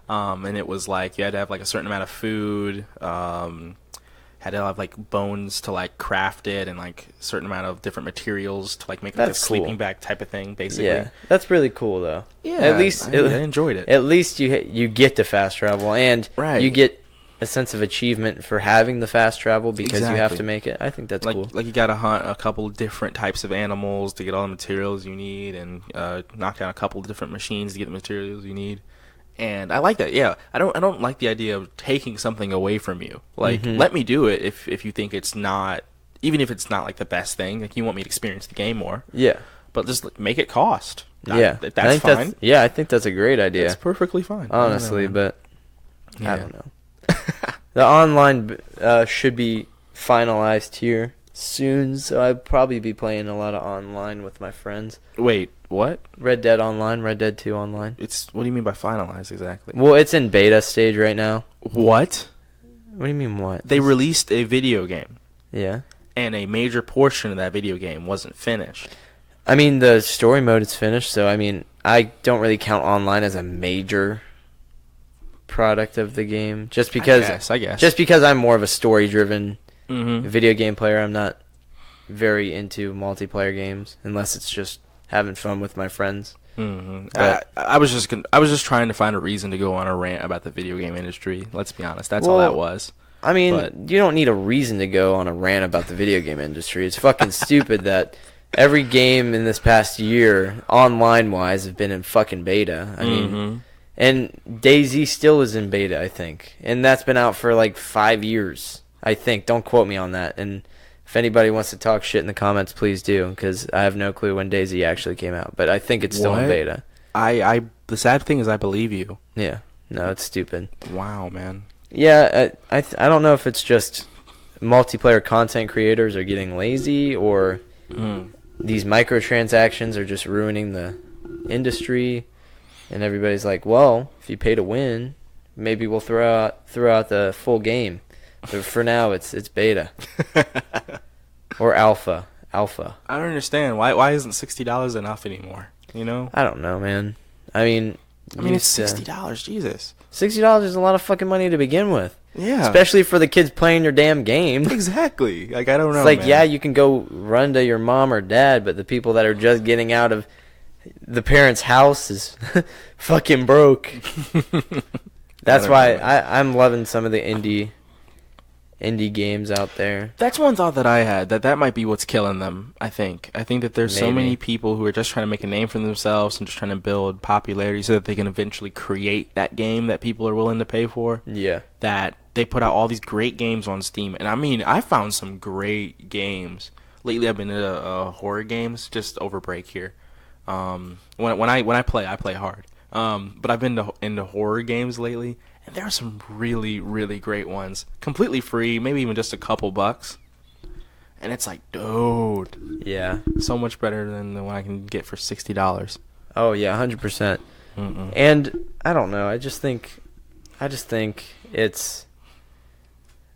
And it was like you had to have like a certain amount of food, had to have like bones to like craft it, and like a certain amount of different materials to like make like a That's cool. sleeping bag type of thing, basically. Yeah, that's really cool though. Yeah, At least I enjoyed it. At least you get to fast travel, and Right. you get a sense of achievement for having the fast travel because you have Exactly. to make it. I think that's like cool. like you gotta hunt a couple different types of animals to get all the materials you need, and knock down a couple different machines to get the materials you need. And I like that. Yeah, I don't like the idea of taking something away from you. Like, let me do it if you think it's not, even if it's not like the best thing. Like, you want me to experience the game more, Yeah, but just like, make it cost. yeah, that's I think fine. I think that's a great idea, It's perfectly fine. honestly. I don't know, But man. I don't know. The online should be finalized here soon, so I'd probably be playing a lot of online with my friends. Wait, what? Red Dead Online, Red Dead 2 Online. It's what do you mean by finalized exactly? Well, it's in beta stage right now. What? What do you mean what? They released a video game, Yeah. and a major portion of that video game wasn't finished. I mean, the story mode is finished, so I mean, I don't really count online as a major product of the game, just because I guess. just because I'm more of a story-driven Mm-hmm. video game player. I'm not very into multiplayer games unless it's just having fun with my friends. Mm-hmm. But- I was just trying to find a reason to go on a rant about the video game industry. Let's be honest, that's all Well, that was. I mean, But- you don't need a reason to go on a rant about the video game industry. It's fucking stupid that every game in this past year, online-wise, have been in fucking beta. I mean, Mhm. and DayZ still is in beta, I think. And that's been out for like 5 years, I think. Don't quote me on that. And if anybody wants to talk shit in the comments, please do, because I have no clue when DayZ actually came out. But I think it's still in What? beta. The sad thing is, I believe you. Yeah. No, it's stupid. Wow, man. Yeah, I don't know if it's just multiplayer content creators are getting lazy, or these microtransactions are just ruining the industry, and everybody's like, well, if you pay to win, maybe we'll throw out the full game. But for now, it's beta or alpha. I don't understand why isn't $60 enough anymore? You know, I don't know, man. I mean, it's $60. Jesus. $60 is a lot of fucking money to begin with, Yeah. especially for the kids playing your damn game. Exactly. Like, I don't know. It's like, man. yeah, you can go run to your mom or dad, but the people that are just getting out of the parents' house is fucking broke. That's I don't why know, man. I'm loving some of the indie games out there. That's one thought that I had, that might be what's killing them, I think. I think that there's so Maybe. many people who are just trying to make a name for themselves and just trying to build popularity so that they can eventually create that game that people are willing to pay for, Yeah. that they put out all these great games on Steam. And I mean, I found some great games. Lately I've been into horror games, just over break here. When I play hard. But I've been into horror games lately, and there are some really, really great ones. Completely free, maybe even just a couple bucks. And it's like, dude, Yeah. so much better than the one I can get for $60. Oh yeah, 100%. Mm-mm. And I don't know. I just think it's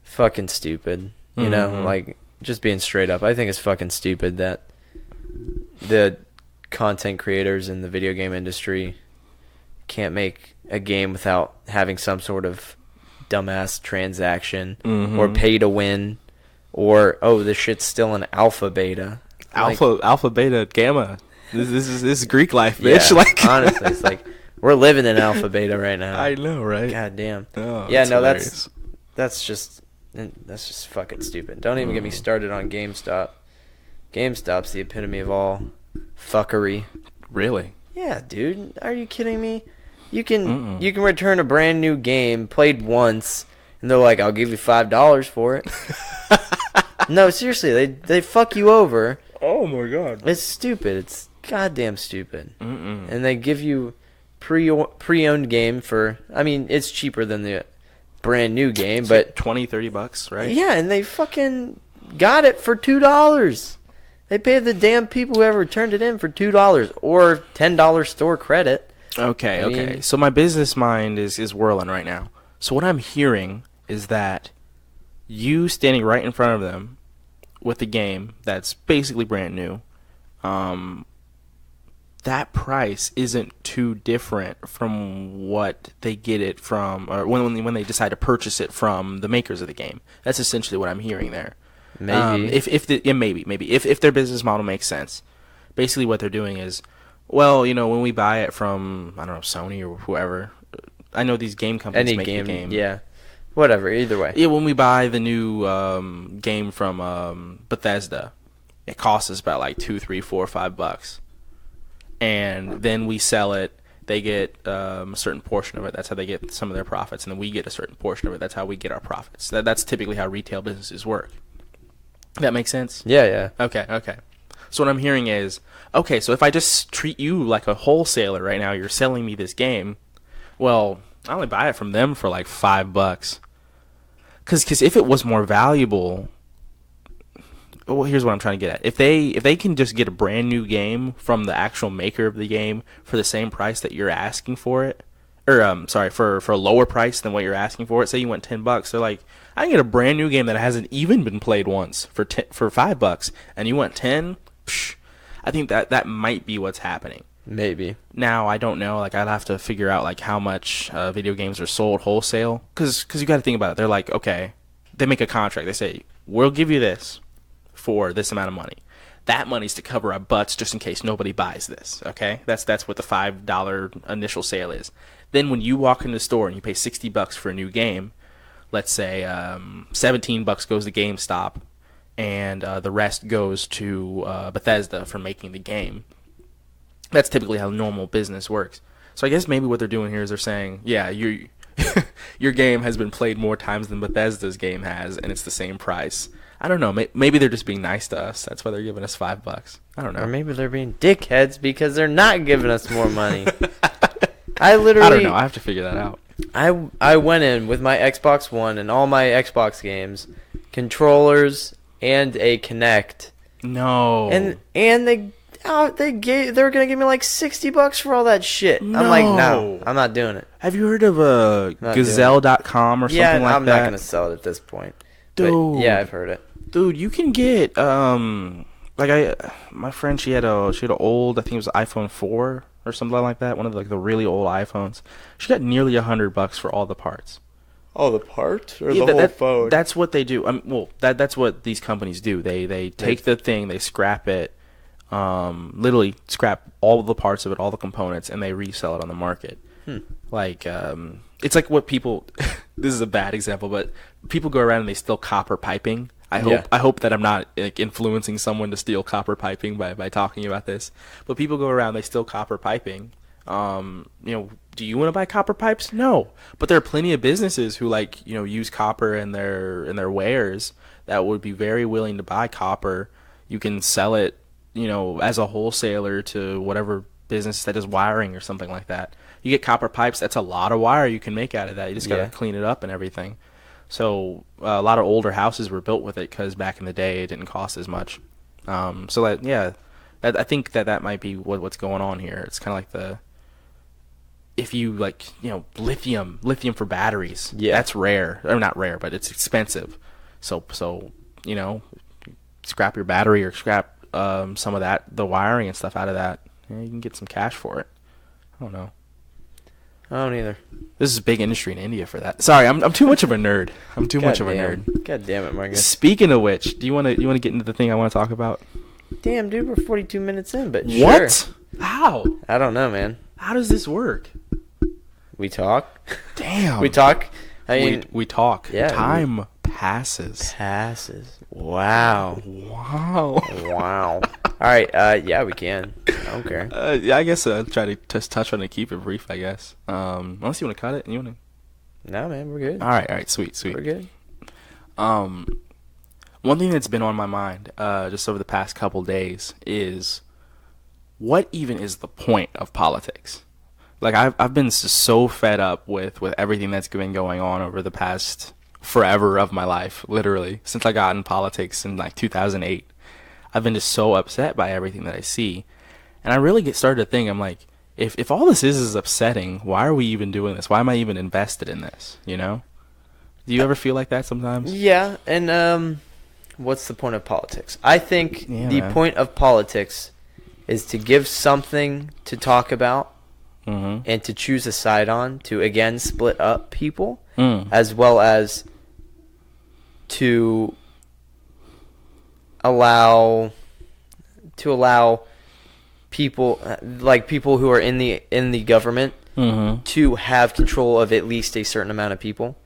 fucking stupid. You know, Mhm. like, just being straight up. I think it's fucking stupid that the content creators in the video game industry can't make a game without having some sort of dumbass transaction Mhm. or pay to win, or this shit's still in alpha beta. Alpha, beta, gamma. This is Greek life, Yeah, bitch. Like, honestly, it's like we're living in alpha beta right now. I know, right? God damn. Oh, Yeah, no, hilarious. that's just fucking stupid. Don't even get me started on GameStop. GameStop's the epitome of all fuckery. Really. Yeah, dude, are you kidding me? You can Mm-mm. you can return a brand new game played once, and they're like, "I'll give you $5 for it." No, seriously, they fuck you over. Oh my god. It's stupid. It's goddamn stupid. Mm-mm. And they give you pre-owned game for, I mean, it's cheaper than the brand new game, but $20-$30, right? yeah, and they fucking got it for $2. They paid the damn people who ever turned it in for $2 or $10 store credit. Okay, I okay. mean- So my business mind is whirling right now. So what I'm hearing is that you standing right in front of them with the game that's basically brand new, that price isn't too different from what they get it from, or when they decide to purchase it from the makers of the game. That's essentially what I'm hearing there. Maybe. Maybe if their business model makes sense. Basically, what they're doing is, well, when we buy it from, I don't know, Sony or whoever. I know these game companies Any make game, the game. yeah. Whatever, either way. Yeah, when we buy the new game from Bethesda, it costs us about like $2, $3, $4, $5, and then we sell it. They get a certain portion of it. That's how they get some of their profits, and then we get a certain portion of it. That's how we get our profits. That's typically how retail businesses work. That makes sense? Yeah. Okay. So what I'm hearing is, okay, so if I just treat you like a wholesaler right now, you're selling me this game, well, I only buy it from them for like $5. Because if it was more valuable, well, here's what I'm trying to get at. If they can just get a brand new game from the actual maker of the game for the same price that you're asking for it, or for a lower price than what you're asking for it, say you want $10, they're like, I can get a brand new game that hasn't even been played once for $5, and you want 10. Psh, I think that might be what's happening. Maybe. Now, I don't know. Like, I'd have to figure out like how much video games are sold wholesale. Because you got to think about it. They're like, okay, they make a contract. They say, we'll give you this for this amount of money. That money's to cover our butts just in case nobody buys this. Okay, that's what the $5 initial sale is. Then when you walk into the store and you pay $60 for a new game, let's say $17 goes to GameStop, and the rest goes to Bethesda for making the game. That's typically how normal business works. So I guess maybe what they're doing here is they're saying, yeah, your game has been played more times than Bethesda's game has, and it's the same price. I don't know. Maybe they're just being nice to us. That's why they're giving us $5. I don't know. Or maybe they're being dickheads because they're not giving us more money. I don't know. I have to figure that out. I went in with my Xbox One and all my Xbox games, controllers, and a Kinect. No. And they were gonna give me like $60 for all that shit. No. I'm like, no, I'm not doing it. Have you heard of Not Gazelle.com or something Yeah, like I'm that? not gonna sell it at this point. Dude. But yeah, I've heard it. Dude, you can get my friend, she had an old, I think it was iPhone 4 or something like that, one of the really old iPhones. She got nearly $100 for all the parts. Oh, the part or Yeah, the whole phone? That's what they do. That's what these companies do. They take the thing, they scrap it, literally scrap all the parts of it, all the components, and they resell it on the market. Like, it's like what people. This is a bad example, but people go around and they steal copper piping. I hope that I'm not like influencing someone to steal copper piping by talking about this. But people go around, they steal copper piping. Do you want to buy copper pipes? No, but there are plenty of businesses who use copper in their wares that would be very willing to buy copper. You can sell it, as a wholesaler to whatever business that does wiring or something like that. You get copper pipes, that's a lot of wire you can make out of that. You just got to clean it up and everything. So a lot of older houses were built with it because back in the day it didn't cost as much. I think that might be what's going on here. It's kind of like if you lithium for batteries. Yeah, that's rare, or not rare, but it's expensive. So scrap your battery or scrap some of the wiring and stuff out of that. You can get some cash for it. I don't know. I don't either. This is a big industry in India for that. Sorry, I'm too much of a nerd. I'm too much of a nerd. God damn it, Marcus. Speaking of which, do you want to get into the thing I want to talk about? Damn, dude, we're 42 minutes in, but what? Sure. How? I don't know, man. How does this work? We talk. Damn. We talk. I mean, we talk. Yeah. Time passes. Wow. All right. Yeah, we can. I don't care. Yeah, I guess I'll try to just touch on it, keep it brief, I guess. Unless you want to cut it and you want to. No, man, we're good. All right. Sweet. We're good. One thing that's been on my mind just over the past couple days is what even is the point of politics? Like, I've been so fed up with everything that's been going on over the past forever of my life, literally, since I got in politics in 2008. I've been just so upset by everything that I see. And I really get started to think, I'm like, if all this is upsetting, why are we even doing this? Why am I even invested in this? You know? Do you ever feel like that sometimes? Yeah, and what's the point of politics? I think the man. point of politics is to give something to talk about and to choose a side on, to again split up people, as well as to allow people, like people who are in the government, to have control of at least a certain amount of people.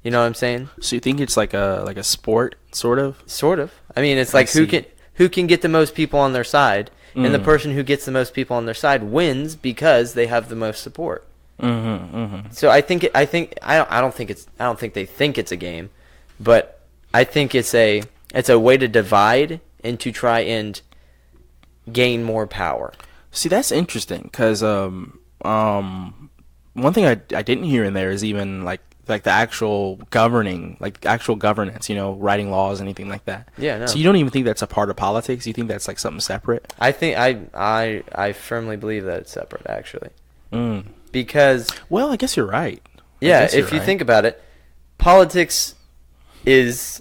You know what I'm saying? So you think it's like a sport, sort of? Sort of. I mean, it's like who can get the most people on their side, and the person who gets the most people on their side wins because they have the most support. So I don't think they think it's a game, but I think it's a way to divide and to try and gain more power. See, that's interesting because one thing I didn't hear in there is even like the actual governance, you know, writing laws, anything like that. Yeah, no. So you don't even think that's a part of politics? You think that's like something separate? I think I firmly believe that it's separate, actually. Because well, I guess you're right. Yeah, if you think about it, politics is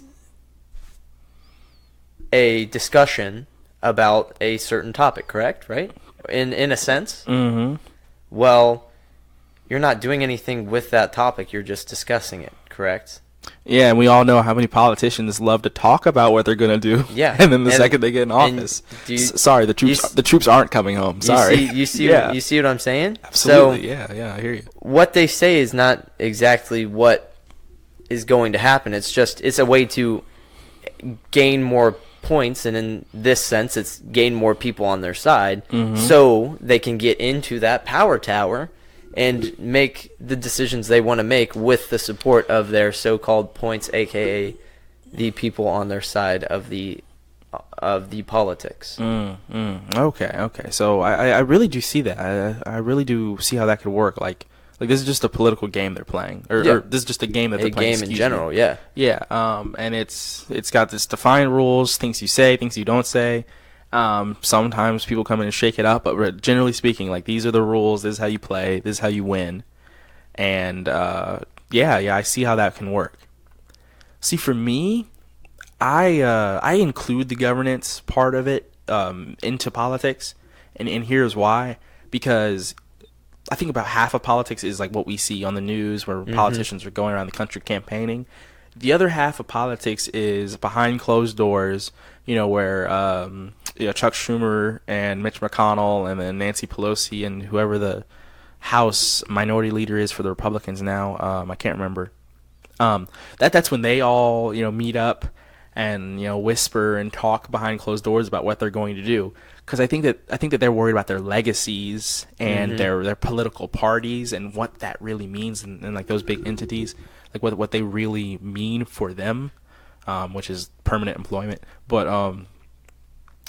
a discussion about a certain topic, correct? Right? In a sense. Well, you're not doing anything with that topic. You're just discussing it, correct? Yeah, and we all know how many politicians love to talk about what they're gonna do. Yeah, and then the second they get in office, sorry, the troops aren't coming home. Sorry. You see what I'm saying? Absolutely. So, yeah, I hear you. What they say is not exactly what is going to happen. It's a way to gain more points, and in this sense, it's gain more people on their side, so they can get into that power tower and make the decisions they want to make with the support of their so-called points, aka the people on their side of the politics. Okay. So I really do see that. I really do see how that could work. Like this is just a political game they're playing, or this is just a game that they're playing. A game in general, yeah. Yeah. And it's got this defined rules, things you say, things you don't say. Sometimes people come in and shake it up, but generally speaking, like these are the rules. This is how you play. This is how you win. And I see how that can work. See, for me, I include the governance part of it into politics, and here's why. Because I think about half of politics is like what we see on the news, where politicians are going around the country campaigning. The other half of politics is behind closed doors, you know, where Chuck Schumer and Mitch McConnell and then Nancy Pelosi and whoever the House minority leader is for the Republicans now, I can't remember. That's when they all, you know, meet up and, you know, whisper and talk behind closed doors about what they're going to do. Because I think that they're worried about their legacies and their political parties and what that really means, and like those big entities, like what they really mean for them, which is permanent employment. But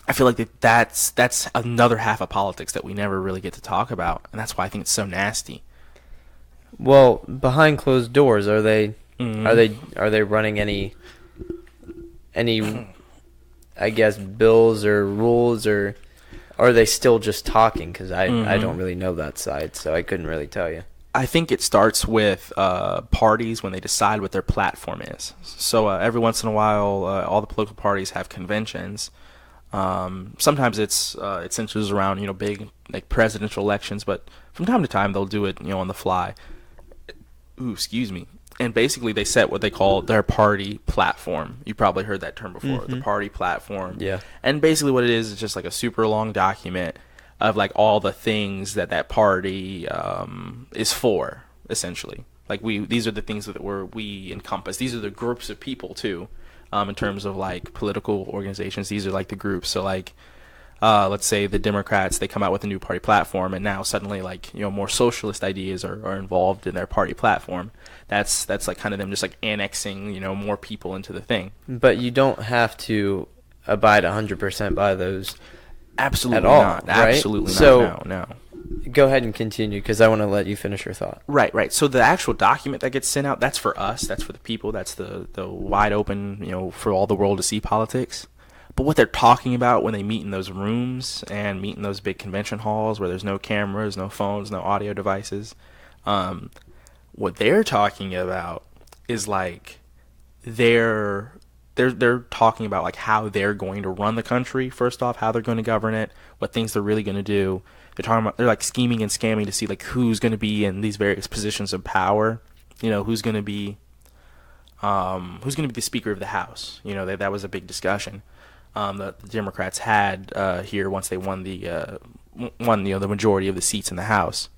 I feel like that's another half of politics that we never really get to talk about, and that's why I think it's so nasty. Well, behind closed doors, are they running any I guess bills or rules, or are they still just talking? Because I don't really know that side, so I couldn't really tell you. I think it starts with parties when they decide what their platform is. So every once in a while, all the political parties have conventions. Sometimes it centers around, you know, big like presidential elections, but from time to time they'll do it, you know, on the fly. Ooh, excuse me. And basically they set what they call their party platform. You probably heard that term before, the party platform. Yeah. And basically what it is just like a super long document of like all the things that party is for, essentially. Like these are the things that we encompass. These are the groups of people too. In terms of like political organizations, these are like the groups. So like, let's say the Democrats, they come out with a new party platform, and now suddenly like, you know, more socialist ideas are involved in their party platform. That's like kind of them just like annexing, you know, more people into the thing. But you don't have to abide 100% by those. Absolutely at all, not. Right? Absolutely so, not. No. Go ahead and continue, because I want to let you finish your thought. Right. So the actual document that gets sent out, that's for us. That's for the people. That's the wide open, you know, for all the world to see politics. But what they're talking about when they meet in those rooms and meet in those big convention halls where there's no cameras, no phones, no audio devices, what they're talking about is like they're talking about like how they're going to run the country. First off, how they're going to govern it, what things they're really going to do. They're like scheming and scamming to see like who's going to be in these various positions of power. You know, who's going to be the Speaker of the House. You know, that was a big discussion that the Democrats had here once they won the majority of the seats in the House.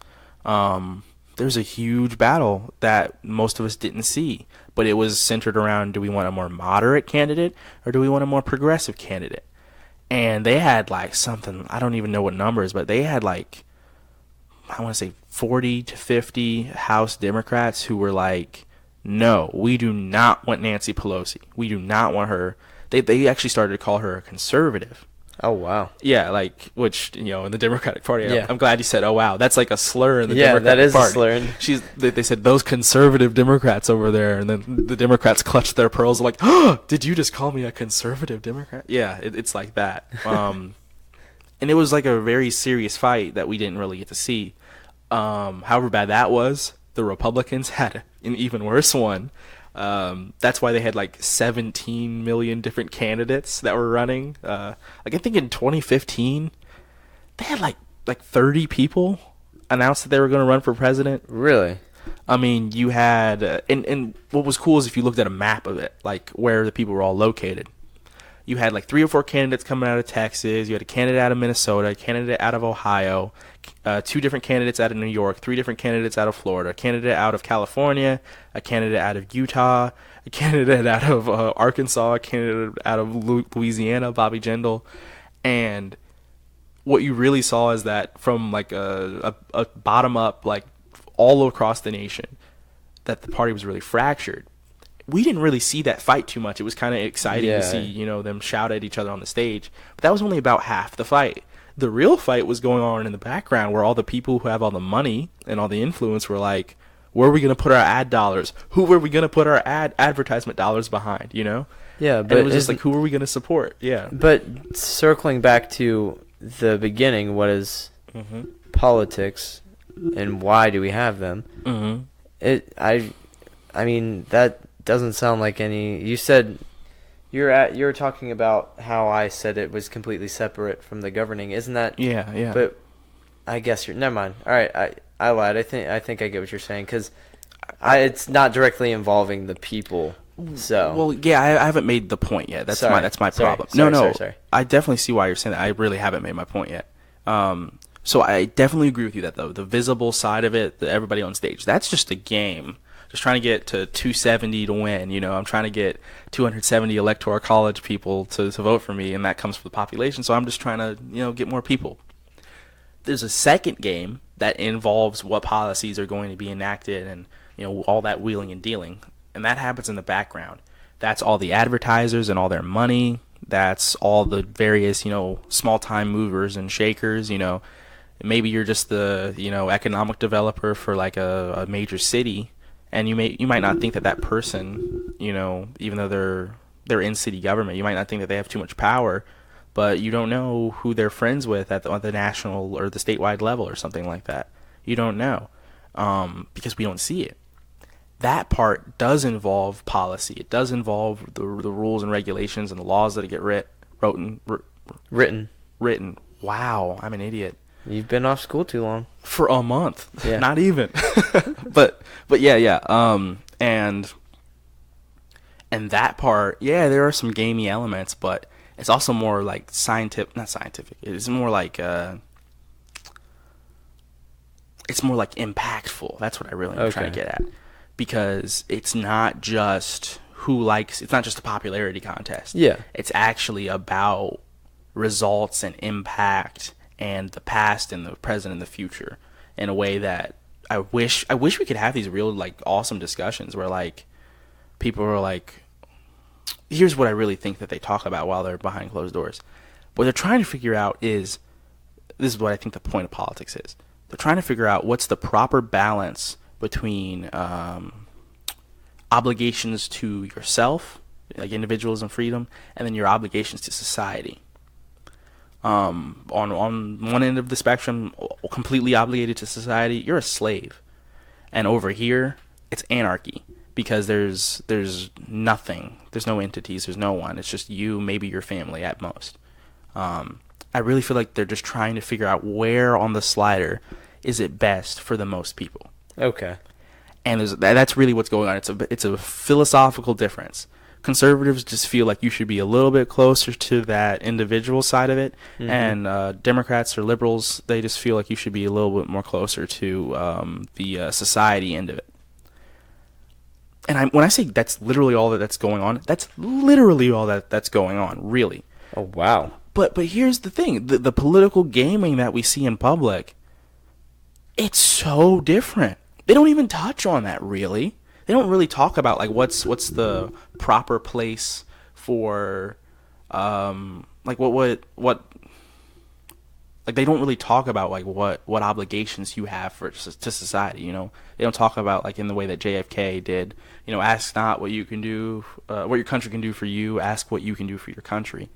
There's a huge battle that most of us didn't see, but it was centered around, do we want a more moderate candidate or do we want a more progressive candidate? And they had like something, I don't even know what numbers, but they had like, I want to say 40 to 50 House Democrats who were like, no, we do not want Nancy Pelosi. We do not want her. They actually started to call her a conservative. Oh, wow. Yeah, like, which, you know, in the Democratic Party, Yeah. I'm glad you said, oh, wow. That's like a slur in the Democratic Party. Yeah, that is a slur. They said, those conservative Democrats over there, and then the Democrats clutched their pearls like, oh, did you just call me a conservative Democrat? Yeah, it's like that. And it was like a very serious fight that we didn't really get to see. However bad that was, the Republicans had an even worse one. That's why they had like 17 million different candidates that were running. Like I think in 2015, they had like 30 people announced that they were going to run for president. Really? I mean, you had, and what was cool is if you looked at a map of it, like where the people were all located. You had like 3 or 4 candidates coming out of Texas. You had a candidate out of Minnesota, a candidate out of Ohio, 2 different candidates out of New York, 3 different candidates out of Florida, a candidate out of California, a candidate out of Utah, a candidate out of Arkansas, a candidate out of Louisiana, Bobby Jindal. And what you really saw is that from like a bottom up, like all across the nation, that the party was really fractured. We didn't really see that fight too much. It was kind of exciting to see, you know, them shout at each other on the stage. But that was only about half the fight. The real fight was going on in the background where all the people who have all the money and all the influence were like, where are we going to put our ad dollars? Who are we going to put our advertisement dollars behind, you know? Yeah, but but it was just like, who are we going to support? Yeah. But circling back to the beginning, what is politics and why do we have them? I mean, that doesn't sound like any. You said you were talking about how I said it was completely separate from the governing. Isn't that? Yeah. But I guess you're. Never mind. All right, I lied. I think I get what you're saying because it's not directly involving the people. So. Well, yeah, I haven't made the point yet. That's my problem. Sorry. I definitely see why you're saying that. I really haven't made my point yet. So I definitely agree with you that though the visible side of it, everybody on stage, that's just a game. Just trying to get to 270 to win. You know, I'm trying to get 270 electoral college people to vote for me, and that comes from the population. So I'm just trying to, you know, get more people. There's a second game that involves what policies are going to be enacted and, you know, all that wheeling and dealing. And that happens in the background. That's all the advertisers and all their money. That's all the various, you know, small-time movers and shakers, you know. Maybe you're just the, you know, economic developer for like a major city. And you might not think that person, you know, even though they're in city government, you might not think that they have too much power, but you don't know who they're friends with at the national or the statewide level or something like that. You don't know because we don't see it. That part does involve policy. It does involve the rules and regulations and the laws that get written. Wow, I'm an idiot. You've been off school too long. For a month. Yeah. Not even. but yeah. And that part, yeah, there are some gamey elements, but it's also more like not scientific. It's more like it's more like impactful. That's what I really am trying to get at. Because it's not just it's not just a popularity contest. Yeah. It's actually about results and impact and the past and the present and the future in a way that I wish we could have these real like awesome discussions where like people are like, here's what I really think that they talk about while they're behind closed doors. What they're trying to figure out is, this is what I think the point of politics is. They're trying to figure out what's the proper balance between obligations to yourself like individualism, freedom, and then your obligations to society. On one end of the spectrum, completely obligated to society, you're a slave. And over here, it's anarchy, because there's nothing, there's no entities, there's no one. It's just you, maybe your family at most. I really feel like they're just trying to figure out where on the slider is it best for the most people. Okay. And that's really what's going on. It's a philosophical difference. Conservatives just feel like you should be a little bit closer to that individual side of it, and Democrats or liberals, they just feel like you should be a little bit more closer to the society end of it. And when I say that's literally all that's going on, that's literally all that's going on, really. Oh, wow. But here's the thing: the political gaming that we see in public, it's so different. They don't even touch on that, really. They don't really talk about like what's the proper place for like what like they don't really talk about like what obligations you have to society. You know, they don't talk about like in the way that JFK did. You know, ask not what you can do, what your country can do for you. Ask what you can do for your country.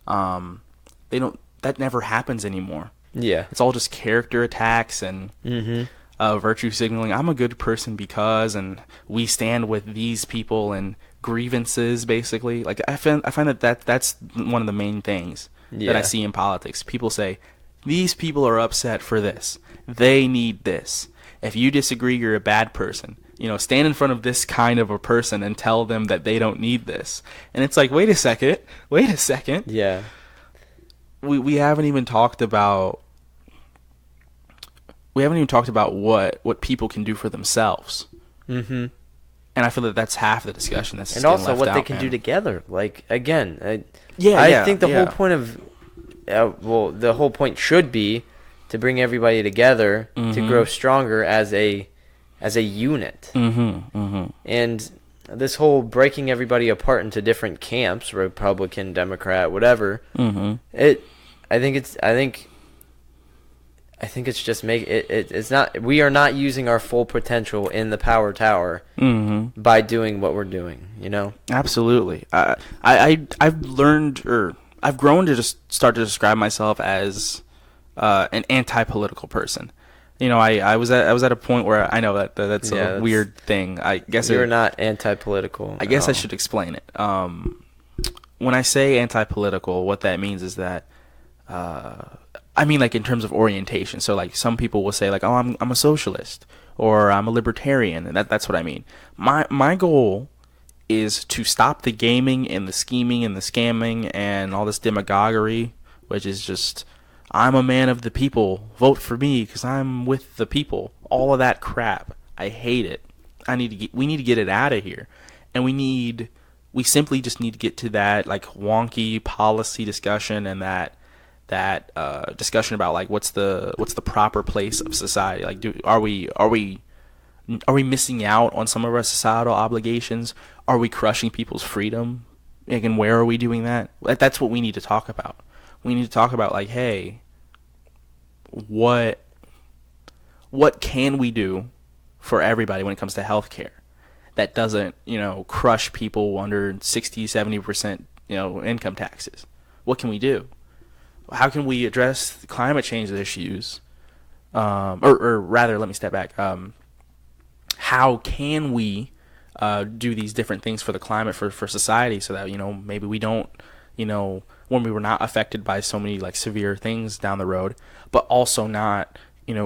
They don't. That never happens anymore. Yeah. It's all just character attacks and virtue signaling. I'm a good person because, and we stand with these people, and grievances, basically. Like I find that's one of the main things that I see in politics. People say, these people are upset for this. They need this. If you disagree, you're a bad person. You know, stand in front of this kind of a person and tell them that they don't need this. And it's like, wait a second. Yeah. We haven't even talked about what people can do for themselves. Mm-hmm. And I feel that that's half the discussion. That's and also what they can do together. Like, again, I think the whole point of the whole point should be to bring everybody together to grow stronger as a unit. And this whole breaking everybody apart into different camps, Republican, Democrat, whatever. I think it's just it's not. We are not using our full potential in the power tower by doing what we're doing. You know. Absolutely. I've learned, or I've grown to just start to describe myself as an anti-political person. You know, I was at a point where I know that's a weird thing. I guess you're not anti-political. I guess I should explain it. When I say anti-political, what that means is that I mean, like, in terms of orientation. So, like, some people will say, like, oh, I'm a socialist, or I'm a libertarian, and that's what I mean. My goal is to stop the gaming and the scheming and the scamming and all this demagoguery, which is just, I'm a man of the people, vote for me because I'm with the people. All of that crap. I hate it. We need to get it out of here. And we simply just need to get to that, like, wonky policy discussion and that discussion about, like, what's the proper place of society. Like, are we missing out on some of our societal obligations? Are we crushing people's freedom? And where are we doing that? That's what we need to talk about. We need to talk about, like, hey, what can we do for everybody when it comes to healthcare that doesn't, crush people under 60-70%, income taxes? What can we do? How can we address climate change issues? Or rather, let me step back. How can we do these different things for the climate, for society, so that, maybe we don't, when we were not affected by so many, like, severe things down the road, but also not,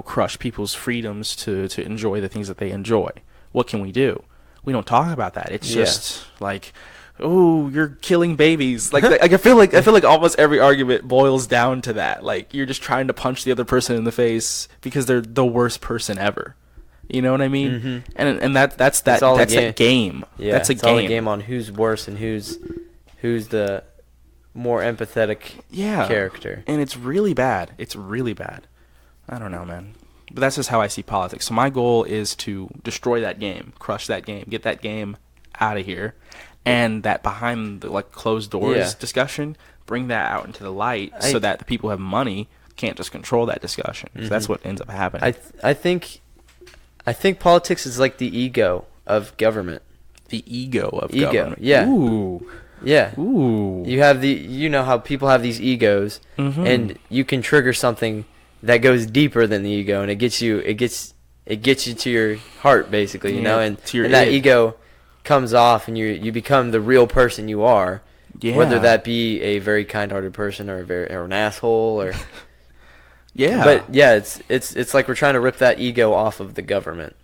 crush people's freedoms to enjoy the things that they enjoy. What can we do? We don't talk about that. It's just like, oh, you're killing babies. Like I feel like almost every argument boils down to that. Like, you're just trying to punch the other person in the face because they're the worst person ever. You know what I mean? Mm-hmm. And that's that game. Yeah, that's a it's game. all a game on who's worse and who's the more empathetic character. And it's really bad. It's really bad. I don't know, man. But that's just how I see politics. So my goal is to destroy that game, crush that game, get that game out of here. And that behind the, like, closed doors discussion, bring that out into the light so that the people who have money can't just control that discussion. Mm-hmm. That's what ends up happening. I think politics is like the ego of government. The ego of Ego, government. yeah. Ooh. Yeah. Ooh. You have you know how people have these egos, Mhm. and you can trigger something that goes deeper than the ego, and it gets you to your heart, basically, you Yeah, know, and to your that id. ego comes off, and you become the real person you are, Yeah. whether that be a very kind-hearted person or or an asshole or. Yeah. But yeah, it's like we're trying to rip that ego off of the government.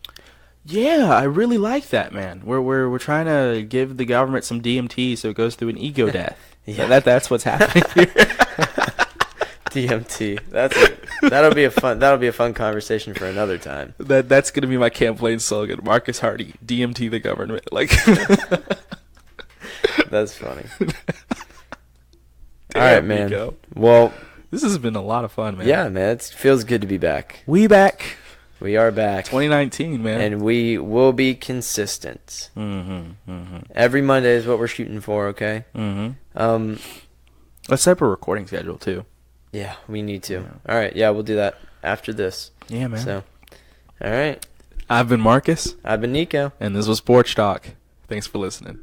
Yeah, I really like that, man. We're trying to give the government some DMT so it goes through an ego death. Yeah. That's what's happening here. DMT. That'll be a fun conversation for another time. That's gonna be my campaign slogan. Marcus Hardy, DMT the government. Like, That's funny. Damn, All right, man. Nico. Well, This has been a lot of fun, man. yeah, man. It feels good to be back. We back. We are back. 2019, man. And we will be consistent. Every Monday is what we're shooting for, okay? Let's set up a recording schedule too. Yeah, we need to. Yeah. All right, yeah, we'll do that after this. Yeah, man. So, all right. I've been Marcus, I've been Nico. and this was Sports Talk. Thanks for listening.